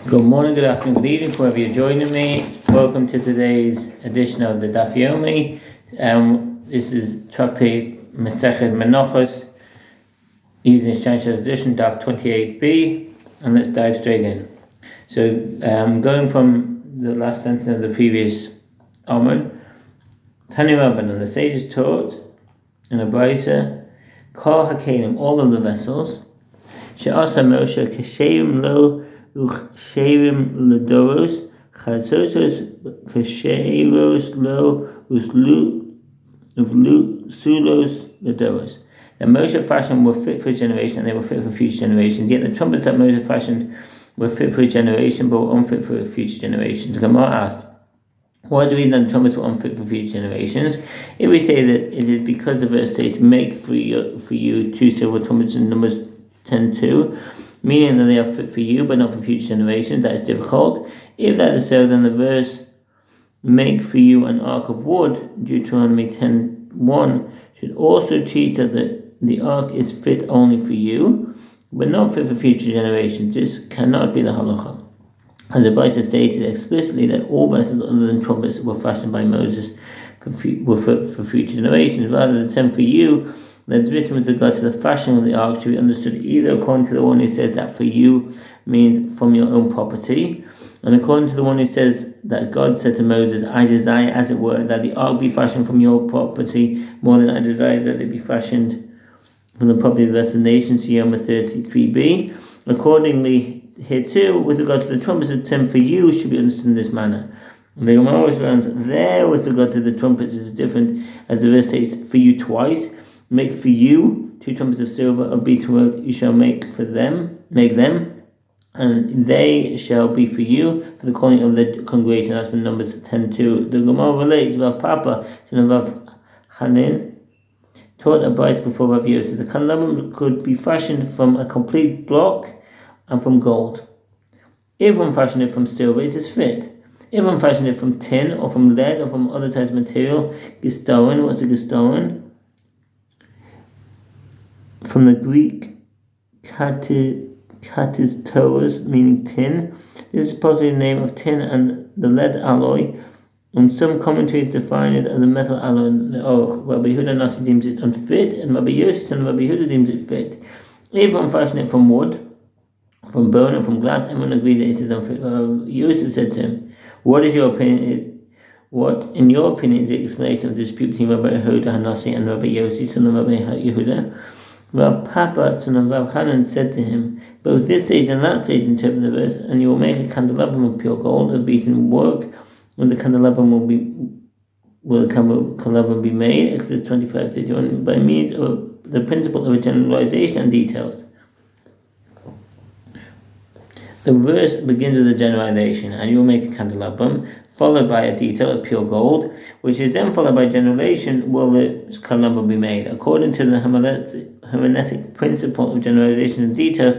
Good morning, good afternoon, good evening, whoever you're joining me. Welcome to today's edition of the Daf Yomi. This is Tractate Menachot Daf, using Steinsaltz edition, Daf 28b, and let's dive straight in. So, going from the last sentence of the previous Amud, Tani Rabbanan, the sages taught in a brisa, Kol HaKelim, all of the vessels, She'asa Moshe Kesherim Lo Uchsherim Ledoros, Chazosos Kesheros Lo Sulos Ledoros. That Moshe fashioned were fit for his generation and they were fit for future generations. Yet the trumpets that Moshe fashioned were fit for his generation but were unfit for future generations. The Gemara asked, why do we know the trumpets were unfit for future generations? If we say that it is because the verse states, make for you two silver trumpets in Numbers 10:2, meaning that they are fit for you but not for future generations, that is difficult. If that is so, then the verse, make for you an ark of wood, Deuteronomy 10:1, should also teach that the ark is fit only for you, but not fit for future generations. This cannot be the halacha. As the Bible stated explicitly that all vessels other than trumpets were fashioned by Moses were fit for future generations. Rather, the term for you that is written with regard to the fashioning of the ark should be understood either according to the one who says that for you means from your own property, and according to the one who says that God said to Moses, I desire, as it were, that the ark be fashioned from your property more than I desire that it be fashioned from the property of the rest of the nations, Yom 33b. Accordingly, here too, with regard to the trumpets, the term for you should be understood in this manner. And the Gemara learns there with regard to the trumpets is different, as the verse states, for you twice. Make for you two trumpets of silver of beaten work, you shall make them, and they shall be for you for the calling of the congregation. That's from Numbers 10:2. The Gemara relates, Rav Papa, son of Rav Hanin, taught a bride before Rav Yosef. The candelabrum could be fashioned from a complete block and from gold. If one fashioned it from silver, it is fit. If one fashioned it from tin or from lead or from other types of material, gistoin, what's a gistoin? From the Greek katistos, meaning tin. This is possibly the name of tin and the lead alloy. And some commentaries define it as a metal alloy. Rabbi Yehuda Nasi deems it unfit, and Rabbi Yosef and Rabbi Yehuda deems it fit. If one fashioned it from wood, from bone, or from glass, everyone agrees that it is unfit. Yosef said to him, what is your opinion? What, in your opinion, is the explanation of the dispute between Rabbi Yehuda Hanasi and Rabbi Yosef, son of Rabbi Yehuda? Rav Papa, son of Rav Hanan, said to him, both this sage and that sage interpret the verse, and you will make a candelabrum of pure gold, of beaten work, when the candelabrum will be made, Exodus 25:31, by means of the principle of a generalization and details. The verse begins with a generalization, and you will make a candelabrum, followed by a detail of pure gold, which is then followed by generalization, will the candelabrum be made. According to the hermeneutic principle of generalization and details,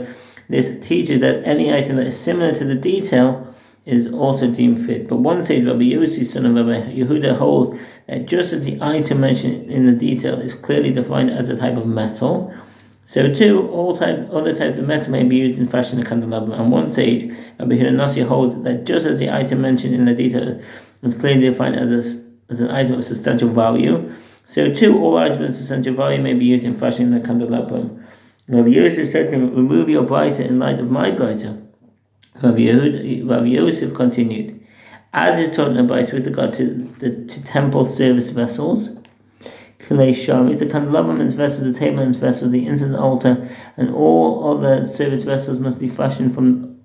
this teaches that any item that is similar to the detail is also deemed fit. But one sage, Rabbi Yossi, son of Rabbi Yehuda, holds that just as the item mentioned in the detail is clearly defined as a type of metal, so too, other types of metal may be used in fashioning a candelabrum. And one sage, Rabbi Hanasi, holds that just as the item mentioned in the detail is clearly defined as an item of substantial value, so too all items of substantial value may be used in fashioning a candelabrum. Rabbi Yosef said to him, remove your brighter in light of my brighter. Rabbi Yosef continued, as is taught in the brighter with regard to temple service vessels, the candelabrum and vessels, the table and vessels, the incense altar, and all other service vessels must be fashioned from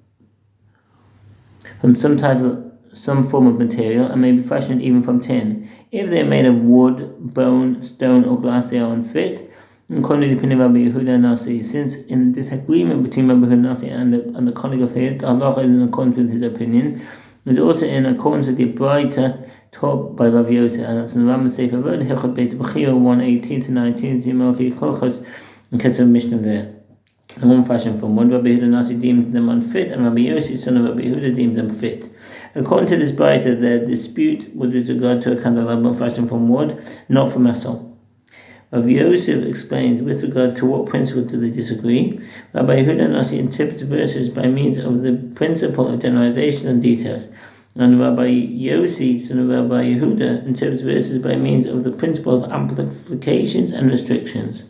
some form of material, and may be fashioned even from tin. If they are made of wood, bone, stone, or glass, they are unfit. According to the opinion of Rabbi Yehuda Nasi, since in disagreement between Rabbi Yehuda Nasi and the colleague of his, Allah is in accordance with his opinion. It is also in accordance with the brighter taught by Rav Yosef, and that's in the Rambam Sefer Vod, Hilchot Beit Bechira 1:18-19, Zimalchi Kolchos, and Ketzer Mishnah there. The one fashioned from wood, Rabbi Yehuda Nasi deems them unfit, and Rabbi Yosef, son of Rabbi Yehuda, deems them fit. According to this brighter, the dispute with regard to a candelabrum fashioned from wood, not from metal. Rabbi Yosef explains with regard to what principle do they disagree. Rabbi Yehuda Nasi interprets verses by means of the principle of generalization and details. And Rabbi Yossi, son of Rabbi Yehuda, interprets verses by means of the principle of amplifications and restrictions.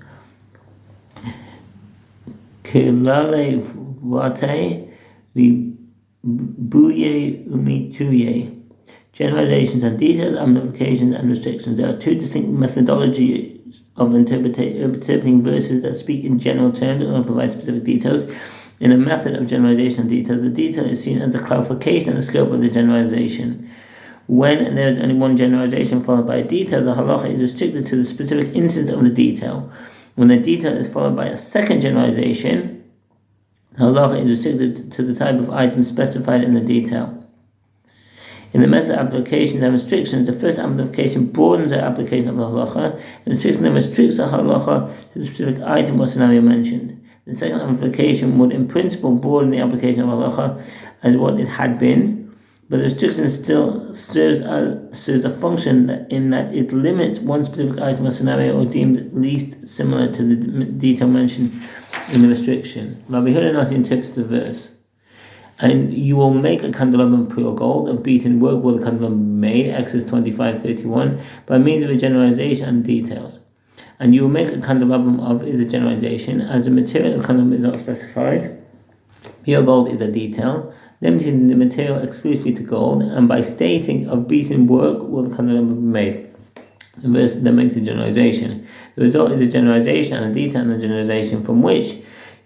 Kelale vate vibuye umituye. Generalizations and details, amplifications and restrictions. There are two distinct methodologies of interpreting verses that speak in general terms and provide specific details. In a method of generalization and detail, the detail is seen as a clarification of the scope of the generalization. When there is only one generalization followed by a detail, the halacha is restricted to the specific instance of the detail. When the detail is followed by a second generalization, the halacha is restricted to the type of item specified in the detail. In the method of applications and restrictions, the first amplification broadens the application of the halacha, and the restriction restricts the halacha to the specific item or scenario mentioned. The second amplification would in principle broaden the application of halacha as what it had been, but the restriction still serves a function in that it limits one specific item or scenario or deemed least similar to the detail mentioned in the restriction. Rabbi Yehuda Nasi interprets the verse. And you will make a candelabrum of pure gold, of beaten work will the candelabrum be made, Exodus 25:31, by means of a generalization and details. And you will make a candelabrum of is a generalization, as the material of the candelabrum is not specified. Pure gold is a detail, limiting the material exclusively to gold, and by stating of beaten work will the candelabrum be made. The verse then makes a generalization. The result is a generalization and a detail and a generalization from which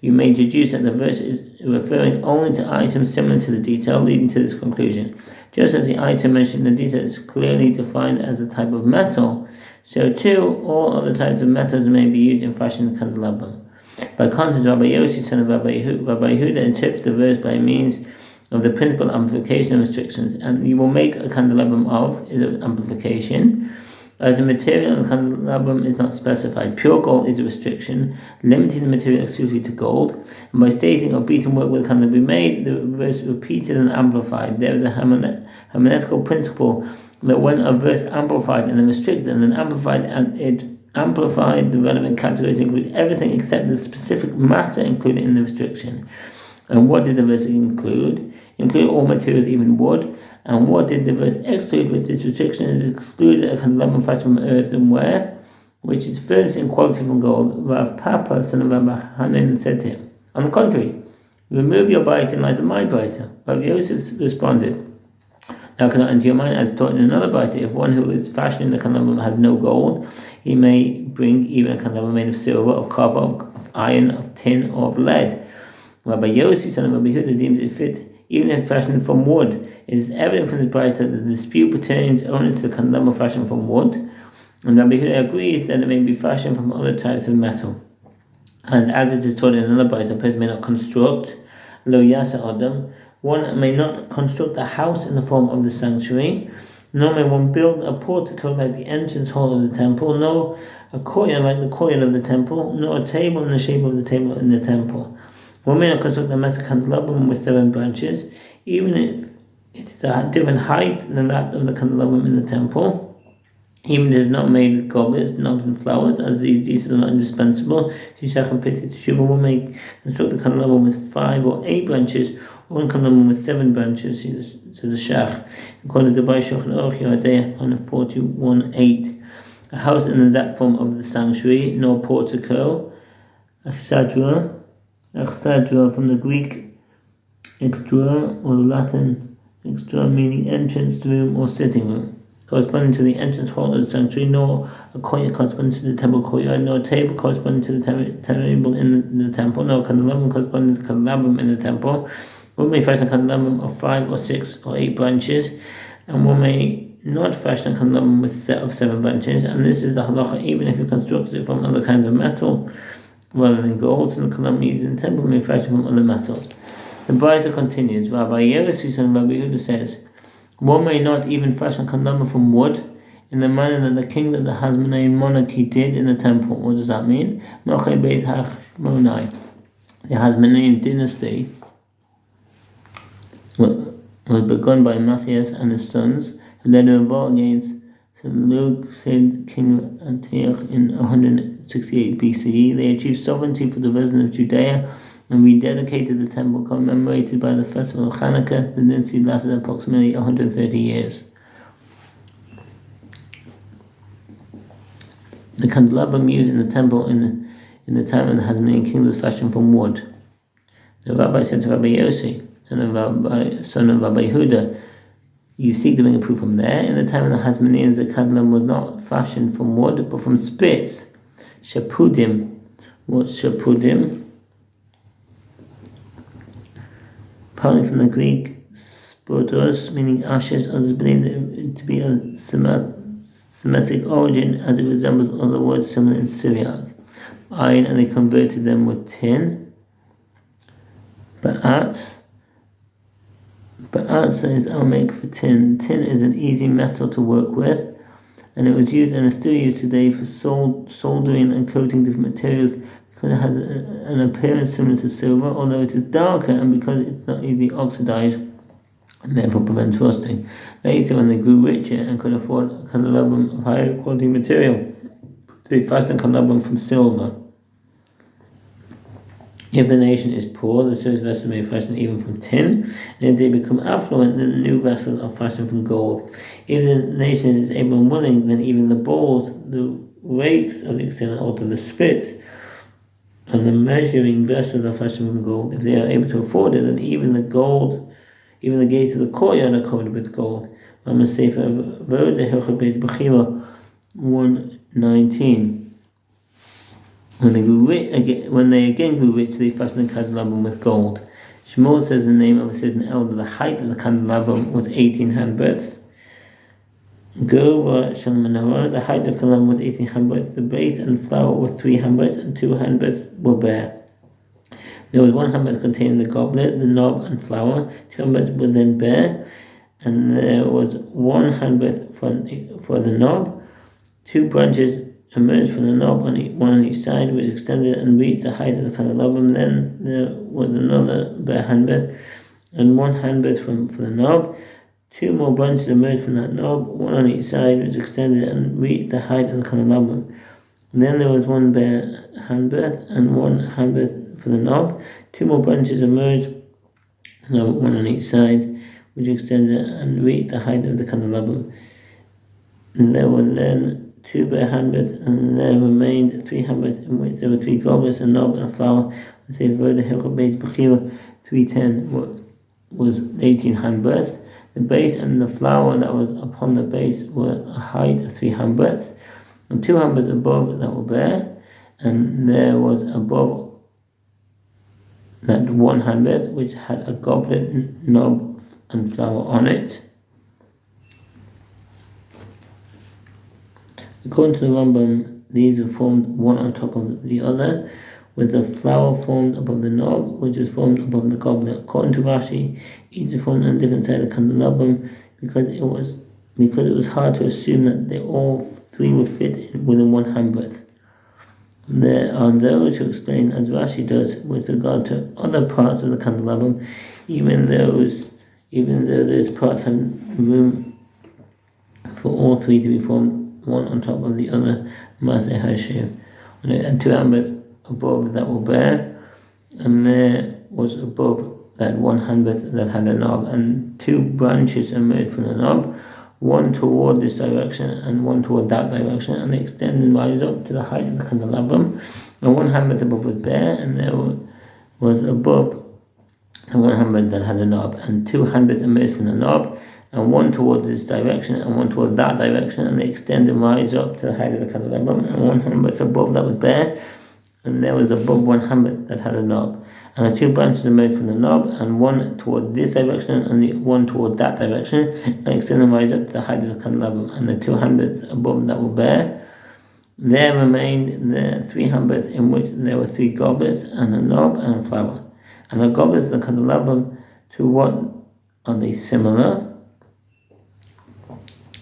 you may deduce that the verse is referring only to items similar to the detail, leading to this conclusion. Just as the item mentioned in the detail is clearly defined as a type of metal, so too all other types of metals may be used in fashioning the candelabrum. By contrast, Rabbi Yossi, son of Rabbi Yehuda, interprets the verse by means of the principle of amplification and restrictions. And you will make a candelabrum of is an amplification, as the material of the candelabrum is not specified. Pure gold is a restriction, limiting the material exclusively to gold. And by stating of beaten work will the candelabrum be made, the verse repeated and amplified. There is a hermeneutical principle that when a verse amplified and then restricted and then amplified, and it amplified the relevant category to include everything except the specific matter included in the restriction. And what did the verse include? Include all materials, even wood. And what did the verse exclude with this restriction? It excluded a candelabrum fashioned from earthenware, which is furthest in quality from gold. Rav Papa, son of Rabbi Hanan, said to him, on the contrary, remove your bite in light of my bite. Rav Yosef responded, now cannot enter your mind as taught in another bite. If one who is fashioning the candelabrum has no gold, he may bring even a candelabrum made of silver, of copper, of iron, of tin, or of lead. Rabbi Yossi, son of Rabbi Yehuda, deems it fit even if fashioned from wood. It is evident from this bite that the dispute pertains only to the candelabrum fashioned from wood, and Rabbi Yehuda agrees that it may be fashioned from other types of metal. And as it is taught in another bite, a person may not construct lo yasa adam. One may not construct a house in the form of the sanctuary, nor may one build a portico like the entrance hall of the temple, nor a courtyard like the courtyard of the temple, nor a table in the shape of the table in the temple. One may not construct a metal candelabrum with 7 branches, even if it is a different height than that of the candelabrum in the temple. Even if it is not made with goblets, knobs, and flowers, as these are not indispensable. Shishach and Piti Teshuva, one may construct a candelabrum with 5 or 8 branches, or one candelabrum with 7 branches, says the Shach. According to the Baishach and Orch Yadeh on 41:8. A house in that form of the sanctuary, nor portico, exadra from the Greek extra or the Latin extra meaning entrance room or sitting room, corresponding to the entrance hall of the sanctuary, nor a courtyard corresponding to the temple courtyard, nor a table corresponding to the table in the temple, nor a candelabrum corresponding to the candelabrum in the temple. One may fashion a candelabrum of 5 or 6 or 8 branches, and one may not fashion a candelabrum of 7 branches, and this is the halacha even if you construct it from other kinds of metal rather than gold, and the candelabrum used in the temple may fashion from other metals. The Brisa continues. Rabbi Yossi, son of Rabbi Yehuda, says, one may not even fashion a candelabrum from wood in the manner that the king of the Hasmonean monarchy did in the temple. What does that mean? The Hasmonean dynasty was begun by Matthias and his sons, who led a revolt against Seleucid king of Antioch in 168 BCE. They achieved sovereignty for the residents of Judea and rededicated the temple, commemorated by the festival of Hanukkah. The dynasty lasted approximately 130 years. The candelabrum used in the temple in the time of the Hasmonean king was fashioned from wood. The rabbi said to Rabbi Yossi, son of Rabbi Huda, you seek to bring a proof from there. In the time of the Hasmoneans, the candelabrum was not fashioned from wood, but from spits. Shapudim. What's shapudim? Partly from the Greek spodos, meaning ashes. Others believe it to be a Semitic origin, as it resembles other words similar in Syriac. Iron, and they converted them with tin. Ba'atz is Aramaic for tin. Tin is an easy metal to work with, and it was used and is still used today for soldering and coating different materials because it has an appearance similar to silver, although it is darker, and because it's not easily oxidized and therefore prevents rusting. Later, when they grew richer and could afford a candelabrum of higher quality material, they fashioned a candelabrum from silver. If the nation is poor, the service vessels may fashion even from tin, and if they become affluent, then the new vessels are fashioned from gold. If the nation is able and willing, then even the bowls, the rakes of the external altar, the spits, and the measuring vessels are fashioned from gold. If they are able to afford it, then even the gates of the courtyard are covered with gold. Rama Sefer Vod Hilchot Beit Bechira 119. When they again grew rich, they fashioned the candelabrum with gold. Shmuel says the name of a certain elder. The height of the candelabrum was 18 handbreadths. Gova Shalmanara, the height of the candelabrum was 18 handbreadths. The base and flower were 3 handbreadths, and 2 handbreadths were bare. There was 1 handbreadth containing the goblet, the knob, and flower. 2 handbreadths were then bare, and there was 1 handbreadth for the knob. 2 branches emerged from the knob, one on each side, which extended and reached the height of the candelabrum. Then there was another bare handbreadth, and 1 handbreadth for the knob. 2 more branches emerged from that knob, one on each side, which extended and reached the height of the candelabrum. Then there was 1 bare handbreadth and 1 handbreadth for the knob. 2 more branches emerged, one on each side, which extended and reached the height of the candelabrum. And there were then 2 bare handbreadths, and there remained 3 handbreadths in which there were 3 goblets, a knob, and a flower. And say Voda Hilchot Beit Bechira 310 was 18 handbreadths. The base and the flower that was upon the base were a height of 3 handbreadths, and 2 handbreadths above that were bare, and there was above that 1 handbreadth which had a goblet, knob, and flower on it. According to the Rambam, these are formed one on top of the other, with the flower formed above the knob, which is formed above the goblet. According to Rashi, each is formed on a different side of the candelabrum because it was hard to assume that they all 3 would fit within 1 handbreadth. There are those who explain, as Rashi does, with regard to other parts of the candelabrum, even though those parts have room for all 3 to be formed one on top of the other, Maseh Hashiv. And 2 handbreadths above that were bare, and there was above that 1 handbreadth that had a knob, and 2 branches emerged from the knob, 1 toward this direction and 1 toward that direction, and they extended and rise up to the height of the candelabrum. And 1 handbreadth above was bare, and there was above the 1 handbreadth that had a knob, and 2 handbreadths emerged from the knob, and 1 toward this direction and 1 toward that direction, and they extend and rise up to the height of the candelabrum. And 1 handbreadth above that was bare, and there was above 1 handbreadth that had a knob. And the 2 branches emerged from the knob, and 1 toward this direction and the 1 toward that direction, and extend and rise up to the height of the candelabrum. And the 2 handbreadths above that were bare. There remained the 3 handbreadths in which there were 3 goblets, and a knob, and a flower. And the goblets and the candelabrum, to what are they similar?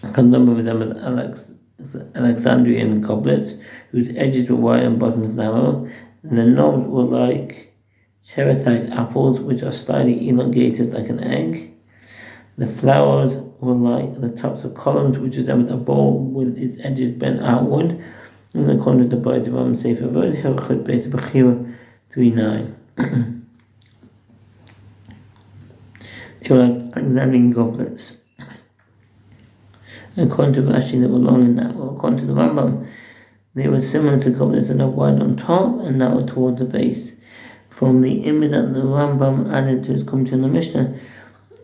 The candelabrum resembled Alexandrian goblets, whose edges were wide and bottoms narrow. And the knobs were like cherithite apples, which are slightly elongated like an egg. The flowers were like the tops of columns, which is with a bowl with its edges bent outward. And according to the Beit of Ram Sefer Vod, Hilchot Beis Bechira 3:9. They were like examining goblets. According to Rashi, they were long in that. Well, according to the Rambam, they were similar to goblets that are wide on top and narrow toward the base. From the image that the Rambam added to his commentary on the Mishnah,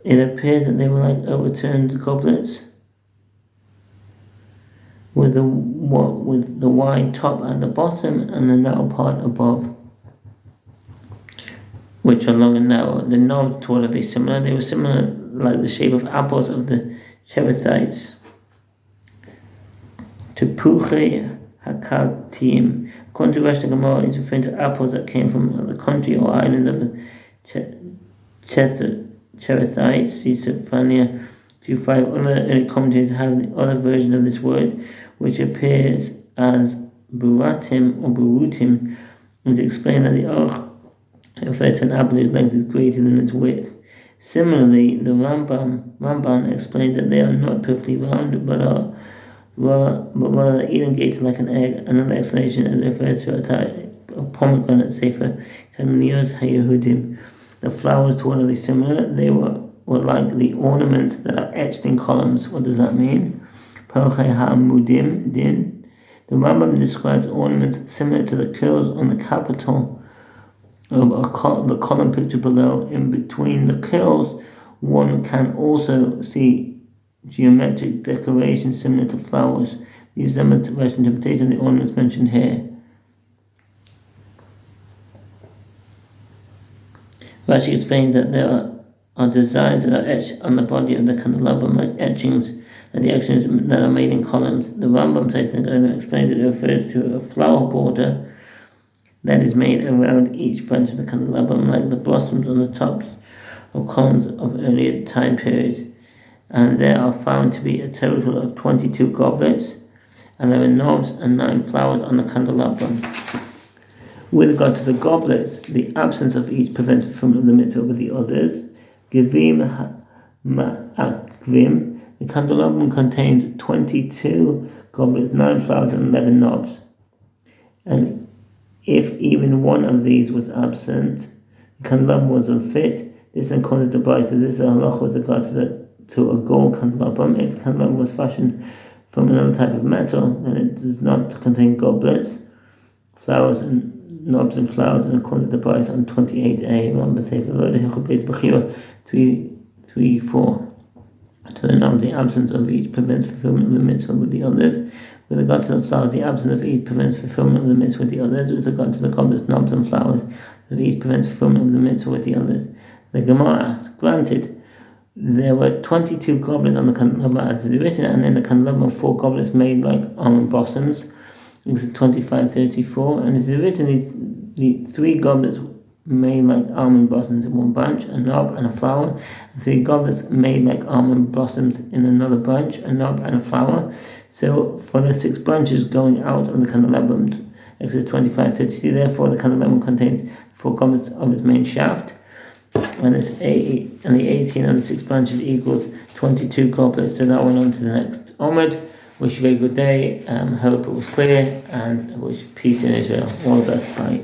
it appears that they were like overturned goblets with the wide top at the bottom and the narrow part above, which are long and narrow. The knobs, to what are they similar? They were similar, like the shape of apples of the Cherethites, to Puchei Hakatim. According to Rashi, the Gemara is referring to apples that came from the country or island of the Cherethites. See Zephaniah 2:5. Other commentators have the other version of this word, which appears as Buratim or Burutim. It's explained that the Arch refers to an apple whose length is greater than its width. Similarly, the Ramban explained that they are not perfectly round, but rather elongated like an egg. Another explanation refers to a type of pomegranate sefer, Kamnios HaYehudim. The flowers to what are they similar? They were like the ornaments that are etched in columns. What does that mean? Parochei HaMudim Din. The Rambam describes ornaments similar to the curls on the capital of the column picture below. In between the curls, one can also see geometric decorations similar to flowers. These are the interpretation of the ornaments mentioned here. Rashi explains that there are designs that are etched on the body of the candelabrum, like etchings, and the etchings that are made in columns. The Rambam explains that it refers to a flower border that is made around each branch of the candelabrum, like the blossoms on the tops of columns of earlier time periods. And there are found to be a total of 22 goblets, and there are knobs and 9 flowers on the candelabrum. With regard to the goblets, the absence of each prevents fulfillment of the mitzvah with the others. Givim ma'akvim. The candelabrum contains 22 goblets, 9 flowers, and 11 knobs. And if even one of these was absent, the candelabrum was unfit. This is according to the Beit. This is a halacha with regard to a gold candelabrum. If the candelabrum was fashioned from another type of metal, then it does not contain goblets, flowers, and knobs and flowers. And according to the Beit on 28a, Rambam Sefer Vod, Hilchot Beis Bechira 3:4. To the knobs, the absence of each prevents fulfillment of the mitzvah with the others. With regard to the flowers, the absence of each prevents fulfillment of the mitzvah with the others. With regard to the goblets, knobs, and flowers, of each prevents fulfillment of the mitzvah with the others. The Gemara asks, granted, there were 22 goblets on the candelabrum as it is written, and in the candelabrum 4 goblets made like almond blossoms. It's 25:34, and it is written the 3 goblets made like almond blossoms in one bunch, a knob and a flower, and 3 goblets made like almond blossoms in another bunch, a knob and a flower. So for the 6 branches going out of the candelabrum, Exodus 25:32, therefore the candelabrum contains 4 goblets of its main shaft, and the 18 of the 6 branches equals 22 goblets. So that went on to the next Omid. Wish you a very good day. Hope it was clear, and wish peace in Israel. All the best. Bye.